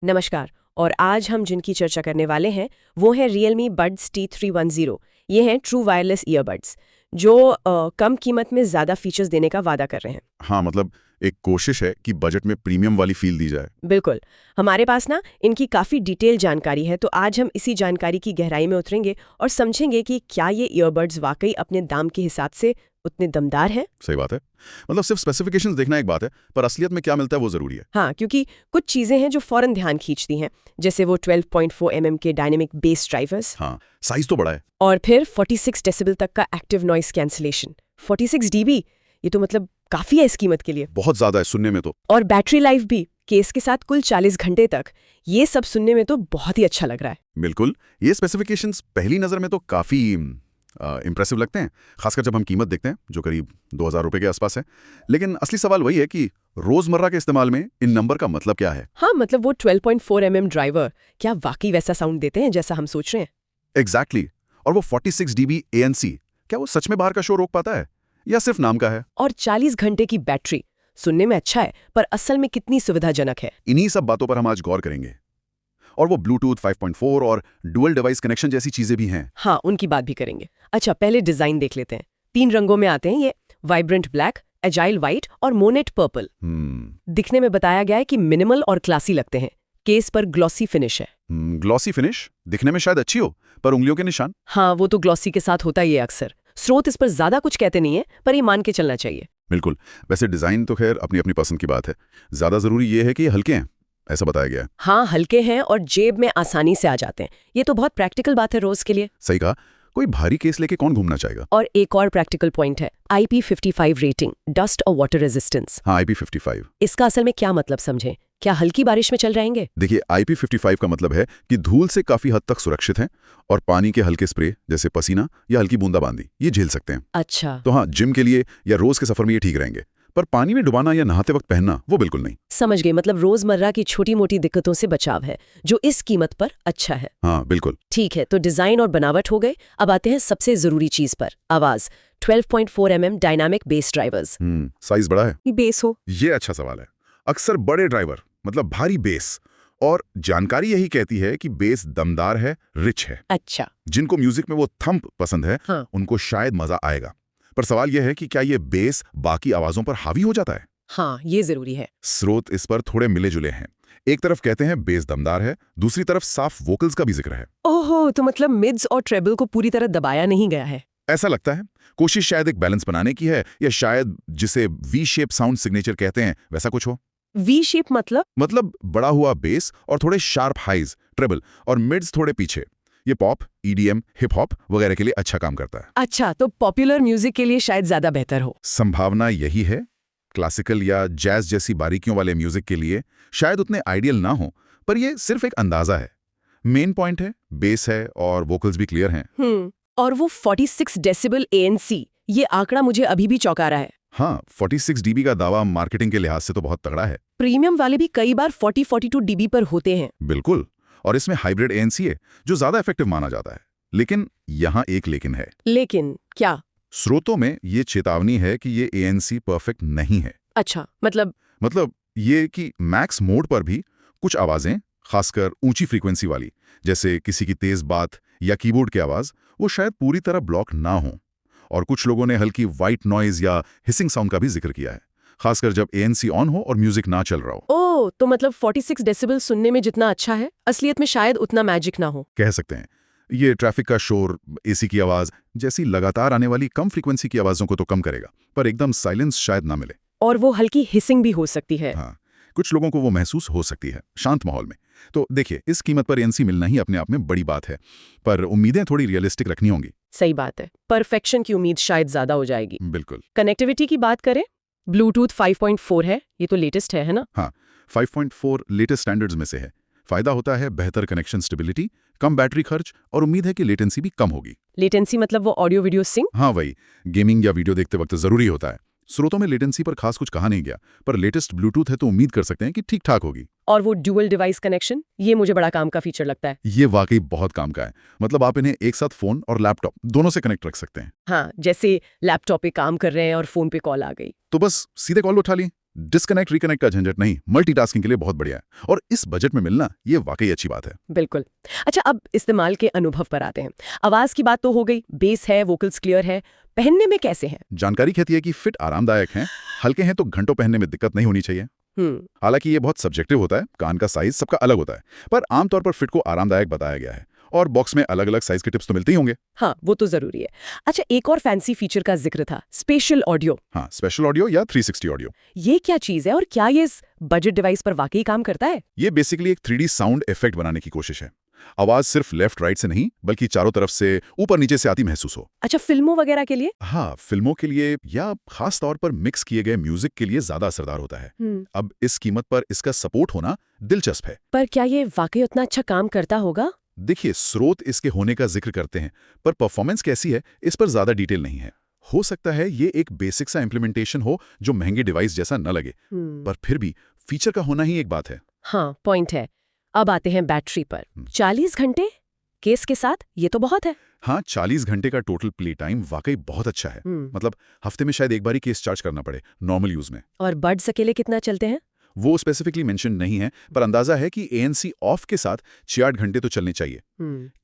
नमस्कार। और आज हम जिनकी चर्चा करने वाले हैं वो है Realme Buds T310। ये हैं ट्रू वायरलेस ईयरबड्स जो कम कीमत में ज़्यादा फीचर्स देने का वादा कर रहे हैं। हाँ, मतलब एक कोशिश है कि बजट में प्रीमियम वाली फील दी जाए। बिल्कुल। हमारे पास ना इनकी काफ़ी डिटेल जानकारी है, तो आज हम इसी जानकारी की गहराई में उतरेंगे और समझेंगे कि क्या ये ईयरबड्स वाकई अपने दाम के हिसाब से उतने दमदार हैं। सही बात है। मतलब सिर्फ स्पेसिफिकेशंस देखना एक बात है, पर असलियत में क्या मिलता है वो जरूरी है। हाँ, क्योंकि कुछ चीज़ें हैं जो फौरन ध्यान खींचती हैं, जैसे वो 12.4 mm के डायनेमिक बेस ड्राइवर्स। हाँ, साइज तो बड़ा है। और फिर 46 डेसिबल तक का एक्टिव नॉइस कैंसिलेशन। 46 dB, ये तो मतलब काफ़ी है इस कीमत के लिए। बहुत ज्यादा है सुनने में तो। और बैटरी लाइफ भी केस के साथ कुल 40 घंटे तक। ये सब सुनने में तो बहुत ही अच्छा लग रहा है। बिल्कुल, ये स्पेसिफिकेशंस पहली नजर में तो काफी इंप्रेसिव लगते हैं, खासकर जब हम कीमत देखते हैं जो करीब 2000 रुपए के आसपास है। लेकिन असली सवाल वही है कि रोजमर्रा के इस्तेमाल में इन नंबर का मतलब क्या है। हाँ, मतलब वो 12.4 mm ड्राइवर क्या वाकई वैसा साउंड देते हैं जैसा हम सोच रहे हैं? एग्जैक्टली। और वो 46 dB ANC, क्या वो सच में बाहर का शोर रोक पाता है या सिर्फ नाम का है? और 40 घंटे की बैटरी सुनने में अच्छा है, पर असल में कितनी सुविधाजनक है? इन्हीं सब बातों पर हम आज गौर करेंगे। और वो ब्लूटूथ 5.4 और डुअल डिवाइस कनेक्शन जैसी चीजें भी हैं। हाँ, उनकी बात भी करेंगे। अच्छा, पहले डिजाइन देख लेते हैं। 3 रंगों में आते हैं ये, वाइब्रेंट ब्लैक, एजाइल व्हाइट और मोनेट पर्पल। दिखने में बताया गया है कि मिनिमल और क्लासी लगते हैं। केस पर ग्लॉसी फिनिश है। ग्लॉसी फिनिश दिखने में शायद अच्छी हो, पर उंगलियों के निशान। हाँ, वो तो ग्लॉसी के साथ होता ही है अक्सर। स्रोत इस पर ज्यादा कुछ कहते नहीं है, पर ये मान के चलना चाहिए। बिल्कुल। वैसे डिजाइन तो खैर अपनी अपनी पसंद की बात है। ज्यादा जरूरी ये है कि ये हल्के हैं, ऐसा बताया गया है। हाँ, हल्के हैं और जेब में आसानी से आ जाते हैं। ये तो बहुत प्रैक्टिकल बात है रोज के लिए। सही कहा। कोई भारी केस लेके कौन घूमना चाहेगा। और एक और प्रैक्टिकल पॉइंट है, IP55 रेटिंग, डस्ट और वाटर रेजिस्टेंस। हाँ, IP55। इसका असल में क्या मतलब समझें? क्या हल्की बारिश में चल जाएंगे? देखिए, IP55 का मतलब है कि धूल से काफी हद तक सुरक्षित हैं और पानी के हल्के स्प्रे जैसे पसीना या हल्की बूंदाबांदी ये झेल सकते हैं। अच्छा, तो हाँ, जिम के लिए या रोज के सफर में ये ठीक रहेंगे, पर पानी में डुबाना या नहाते वक्त पहनना वो बिल्कुल नहीं। समझ गई। मतलब रोजमर्रा की छोटी मोटी दिक्कतों से बचाव है, जो इस कीमत पर अच्छा है। हाँ, बिल्कुल। ठीक है, तो डिजाइन और बनावट हो गए। अब आते हैं सबसे जरूरी चीज पर, आवाज। 12.4 mm dynamic base drivers. Size बड़ा है। बेस हो? ये अच्छा सवाल है। अक्सर बड़े ड्राइवर मतलब भारी बेस, और जानकारी यही कहती है कि बेस दमदार है, रिच है। अच्छा। जिनको म्यूजिक में वो थंप पसंद है, हाँ। उनको शायद मजा आएगा। पर सवाल यह है कि क्या ये बेस बाकी आवाजों पर हावी हो जाता है। हाँ, ये जरूरी है। स्रोत इस पर थोड़े मिले जुले हैं। एक तरफ कहते हैं बेस दमदार है, दूसरी तरफ साफ वोकल्स का भी जिक्र है। ओहो, तो मतलब मिड्स और ट्रेबल को पूरी तरह दबाया नहीं गया है। ऐसा लगता है। कोशिश शायद एक बैलेंस बनाने की है, या शायद जिसे वी शेप साउंड सिग्नेचर कहते हैं वैसा कुछ हो। वी शेप मतलब बड़ा हुआ बेस और थोड़े शार्प हाइज, ट्रेबल और मिड्स थोड़े पीछे। ये पॉप, EDM, हिप हॉप वगैरह के लिए अच्छा काम करता है। अच्छा, तो पॉपुलर म्यूजिक के लिए शायद ज्यादा बेहतर हो। संभावना यही है। क्लासिकल या जैज जैसी बारीकियों वाले म्यूजिक के लिए शायद उतने आइडियल ना हो, पर ये सिर्फ एक अंदाजा है। मेन पॉइंट है बेस है और वोकल्स भी क्लियर हैं। और वो 46 डेसिबल ANC, ये आंकड़ा मुझे अभी भी चौंका रहा है। हाँ, 46 dB का दावा मार्केटिंग के लिहाज से तो बहुत तगड़ा है। प्रीमियम वाले भी कई बार 40-42 dB पर होते हैं। बिल्कुल। और इसमें हाइब्रिड ANC है जो ज्यादा इफेक्टिव माना जाता है। लेकिन यहाँ एक लेकिन है। लेकिन क्या? स्रोतों में ये चेतावनी है कि ये ANC परफेक्ट नहीं है। अच्छा, मतलब ये कि मैक्स मोड पर भी कुछ आवाजें, खासकर ऊंची फ्रीक्वेंसी वाली, जैसे किसी की तेज बात या कीबोर्ड की आवाज, वो शायद पूरी तरह ब्लॉक ना हो। और कुछ लोगों ने हल्की व्हाइट नॉइज या हिसिंग साउंड का भी जिक्र किया है, खासकर जब ANC ऑन हो और म्यूजिक ना चल रहा हो। ओह, तो मतलब 46 डेसिबल सुनने में जितना अच्छा है, असलियत में शायद उतना मैजिक ना हो। कह सकते हैं। ये ट्रैफिक का शोर, AC की आवाज जैसी लगातार आने वाली कम फ्रीक्वेंसी की आवाजों को तो कम करेगा, पर एकदम साइलेंस शायद ना मिले। और वो हल्की हिसिंग भी हो सकती है। हाँ, कुछ लोगों को वो महसूस हो सकती है शांत माहौल में। तो देखिए, इस कीमत पर ANC मिलना ही अपने आप में बड़ी बात है, पर उम्मीदें थोड़ी रियलिस्टिक रखनी होंगी। सही बात है। परफेक्शन की उम्मीद शायद ज्यादा हो जाएगी। बिल्कुल। कनेक्टिविटी की बात करें, ब्लूटूथ 5.4 है, ये तो लेटेस्ट है ना? हाँ, 5.4 लेटेस्ट स्टैंडर्ड्स में से है। फायदा होता है बेहतर कनेक्शन स्टेबिलिटी, कम बैटरी खर्च और उम्मीद है कि लेटेंसी भी कम होगी। लेटेंसी मतलब वो ऑडियो वीडियो सिंक? हाँ, वही। गेमिंग या वीडियो देखते वक्त जरूरी होता है। स्रोतों में लेटेंसी पर खास कुछ कहा नहीं गया, पर लेटेस्ट ब्लूटूथ है तो उम्मीद कर सकते हैं कि ठीक ठाक होगी। और वो डुअल डिवाइस कनेक्शन, ये मुझे बड़ा काम का फीचर लगता है। ये वाकई बहुत काम का है। मतलब आप इन्हें एक साथ फोन और लैपटॉप दोनों से कनेक्ट रख सकते हैं। हाँ, जैसे लैपटॉप पे काम कर रहे हैं और फोन पे कॉल आ गई तो बस सीधे कॉल उठा ली, डिस्कनेक्ट रिकनेक्ट का झंझट नहीं, मल्टीटास्किंग के लिए बहुत बढ़िया है और इस बजट में मिलना ये वाकई अच्छी बात है। बिल्कुल। अच्छा, अब इस्तेमाल के अनुभव पर आते हैं। आवाज की बात तो हो गई, बेस है, वोकल्स क्लियर है, पहनने में कैसे हैं? जानकारी कहती है कि फिट आरामदायक हैं, हल्के हैं तो घंटों पहनने में दिक्कत नहीं होनी चाहिए। हालांकि ये बहुत सब्जेक्टिव होता है, कान का साइज सबका अलग होता है, पर आमतौर पर फिट को आरामदायक बताया गया है और बॉक्स में अलग अलग साइज के टिप्स तो मिलते ही होंगे। हाँ, वो तो जरूरी है। अच्छा, एक और फैंसी फीचर का जिक्र था, स्पेशल ऑडियो। हाँ, स्पेशल ऑडियो या 360 ऑडियो। ये क्या चीज है और क्या ये इस बजट डिवाइस पर वाकई काम करता है? ये बेसिकली एक 3D साउंड इफेक्ट बनाने की कोशिश है। आवाज सिर्फ लेफ्ट राइट से नहीं बल्कि चारों तरफ से ऊपर नीचे से आती महसूस हो। अच्छा, फिल्मों वगैरह के लिए? हाँ, फिल्मों के लिए या खास तौर पर मिक्स किए गए म्यूजिक के लिए ज्यादा असरदार होता है। अब इस कीमत पर इसका सपोर्ट होना दिलचस्प है। पर क्या ये वाकई उतना अच्छा काम करता होगा? देखिए, स्रोत इसके होने का जिक्र करते हैं, पर परफॉर्मेंस कैसी है इस पर ज्यादा डिटेल नहीं है। हो सकता है ये एक बेसिक सा इम्प्लीमेंटेशन हो जो महंगे डिवाइस जैसा न लगे, पर फिर भी फीचर का होना ही एक बात है। हाँ, पॉइंट है। अब आते हैं बैटरी पर। 40 घंटे केस के साथ, ये तो बहुत है। हाँ, 40 घंटे का टोटल प्ले टाइम वाकई बहुत अच्छा है। मतलब हफ्ते में शायद एक बार ही केस चार्ज करना पड़े नॉर्मल यूज में। और बड्स अकेले कितना चलते हैं? वो स्पेसिफिकली मेंशन नहीं है, पर अंदाजा है कि ANC ऑफ के साथ 6-8 घंटे तो चलने चाहिए।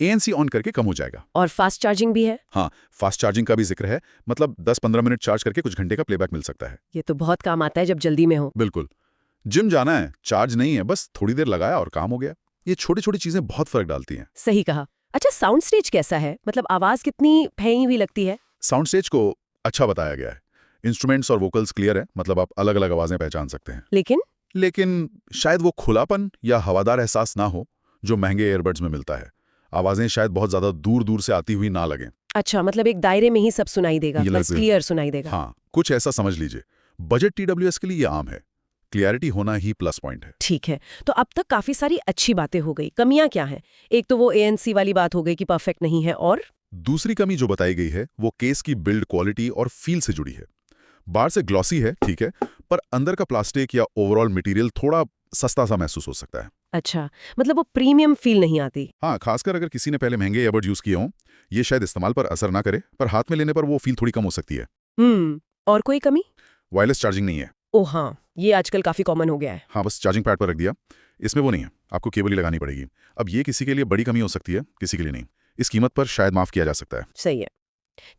ANC ऑन करके कम हो जाएगा। और फास्ट चार्जिंग भी है? हाँ, फास्ट चार्जिंग का भी जिक्र है, मतलब 10-15 मिनट चार्ज करके कुछ घंटे का प्लेबैक मिल सकता है। ये तो बहुत काम आता है जब जल्दी में हो। बिल्कुल। जिम जाना है, चार्ज नहीं है, बस थोड़ी देर लगाया और काम हो गया। ये छोटी छोटी चीजें बहुत फर्क डालती हैं। सही कहा। अच्छा, साउंड स्टेज कैसा है? मतलब आवाज कितनी फैली हुई लगती है? साउंड स्टेज को अच्छा बताया गया है। इंस्ट्रूमेंट्स और वोकल्स क्लियर है, मतलब आप अलग अलग आवाजें पहचान सकते हैं। लेकिन शायद वो खुलापन या हवादार एहसास ना हो जो महंगे ईयरबड्स में मिलता है। आवाजें शायद बहुत ज्यादा दूर दूर से आती हुई ना लगें। अच्छा, मतलब एक दायरे में ही सब सुनाई देगा, बस क्लियर सुनाई देगा। हाँ, कुछ ऐसा समझ लीजिए। बजट TWS के लिए ये आम है। क्लियरिटी होना ही प्लस पॉइंट है। ठीक है, तो अब तक काफी सारी अच्छी बातें हो गई। कमियां क्या हैं? एक तो वो ANC वाली बात हो गई कि परफेक्ट नहीं है, और दूसरी कमी जो बताई गई है वो केस की बिल्ड क्वालिटी और फील से जुड़ी है। बाहर से ग्लॉसी है, ठीक है, पर अंदर का प्लास्टिक या ओवरऑल मटेरियल थोड़ा सस्ता सा महसूस हो सकता है। अच्छा, मतलब वो प्रीमियम फील नहीं आती। हाँ, खासकर अगर किसी ने पहले महंगे ईयरबड यूज किए हों, ये शायद इस्तेमाल पर असर ना करे, पर हाथ में लेने पर वो फील थोड़ी कम हो सकती है। और कोई कमी? वायरलेस चार्जिंग नहीं है। ओह हाँ, ये आजकल काफी कॉमन हो गया है। हाँ, बस चार्जिंग पैड पर रख दिया। इसमें वो नहीं है, आपको केबल ही लगानी पड़ेगी। अब ये किसी के लिए बड़ी कमी हो सकती है, किसी के लिए नहीं। इस कीमत पर शायद माफ किया जा सकता है। सही है।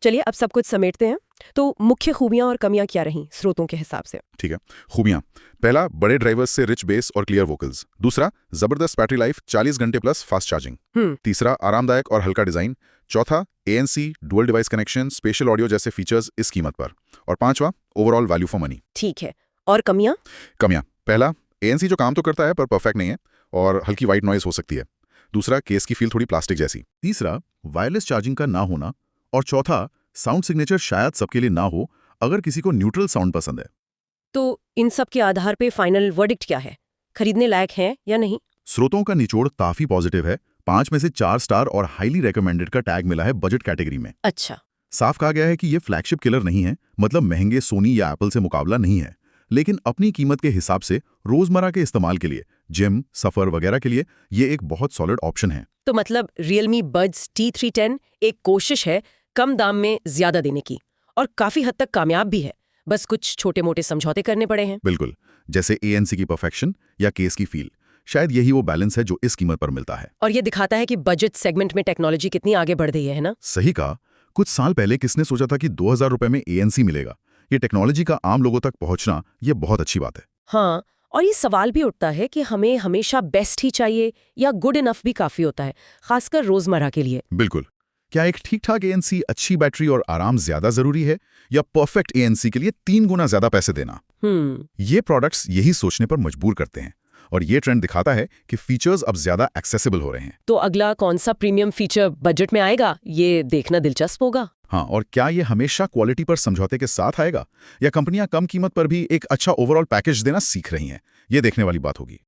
चलिए अब सब कुछ समेटते हैं। तो मुख्य खूबियां और कमियां क्या रहीं स्रोतों के हिसाब से? ठीक है, खूबियां। पहला, बड़े ड्राइवर्स से रिच बेस और क्लियर वोकल्स। दूसरा, जबरदस्त बैटरी लाइफ, 40 घंटे प्लस फास्ट चार्जिंग। तीसरा, आरामदायक और हल्का डिजाइन। चौथा, ANC dual device connection, special audio जैसे फीचर्स इस कीमत पर। और पांचवा, ओवरऑल वैल्यू फॉर मनी। ठीक है, और कमियां? पहला, ANC जो काम तो करता है पर परफेक्ट नहीं है और हल्की वाइट नॉइज हो सकती है। दूसरा, केस की फील थोड़ी प्लास्टिक जैसी। तीसरा, वायरलेस चार्जिंग का ना होना। और चौथा, साउंड सिग्नेचर शायद सबके लिए ना हो अगर किसी को न्यूट्रल साउंड पसंद है। तो इन सब के आधार पे फाइनल वर्डिक्ट क्या है? खरीदने लायक है या नहीं? स्रोतों का निचोड़ काफी पॉजिटिव है। 5 में से 4 स्टार और हाईली रेकमेंडेड का टैग मिला है बजट कैटेगरी में। अच्छा, साफ कहा गया है कि ये फ्लैगशिप किलर नहीं है, मतलब महंगे सोनी या एप्पल से मुकाबला नहीं है, लेकिन अपनी कीमत के हिसाब से रोजमर्रा के इस्तेमाल के लिए, जिम, सफर वगैरह के लिए ये एक बहुत सॉलिड ऑप्शन है। तो मतलब Realme Buds T310 एक कोशिश है कम दाम में ज्यादा देने की, और काफी हद तक कामयाब भी है। बस कुछ छोटे मोटे समझौते करने पड़े हैं। बिल्कुल, जैसे ANC की परफेक्शन या केस की फील। शायद यही वो बैलेंस है जो इस कीमत पर मिलता है। और ये दिखाता है कि बजट सेगमेंट में टेक्नोलॉजी कितनी आगे बढ़ गई है ना? सही कहा। कुछ साल पहले किसने सोचा था कि 2000 रुपए में ANC मिलेगा? ये टेक्नोलॉजी का आम लोगों तक पहुंचना ये बहुत अच्छी बात है। हाँ, और ये सवाल भी उठता है कि हमें हमेशा बेस्ट ही चाहिए या गुड इनफ भी काफी होता है, खासकर रोजमर्रा के लिए। बिल्कुल। क्या एक ठीक-ठाक ANC, अच्छी बैटरी और आराम ज्यादा जरूरी है, या परफेक्ट ANC के लिए 3 गुना ज्यादा पैसे देना? ये प्रोडक्ट्स यही सोचने पर मजबूर करते हैं, और ये ट्रेंड दिखाता है कि फीचर्स अब ज्यादा एक्सेसिबल हो रहे हैं। तो अगला कौन सा प्रीमियम फीचर बजट में आएगा, ये देखना दिलचस्प होगा। हाँ, और क्या ये हमेशा क्वालिटी पर समझौते के साथ आएगा, या कंपनियां कम कीमत पर भी एक अच्छा ओवरऑल पैकेज देना सीख रही हैं? ये देखने वाली बात होगी।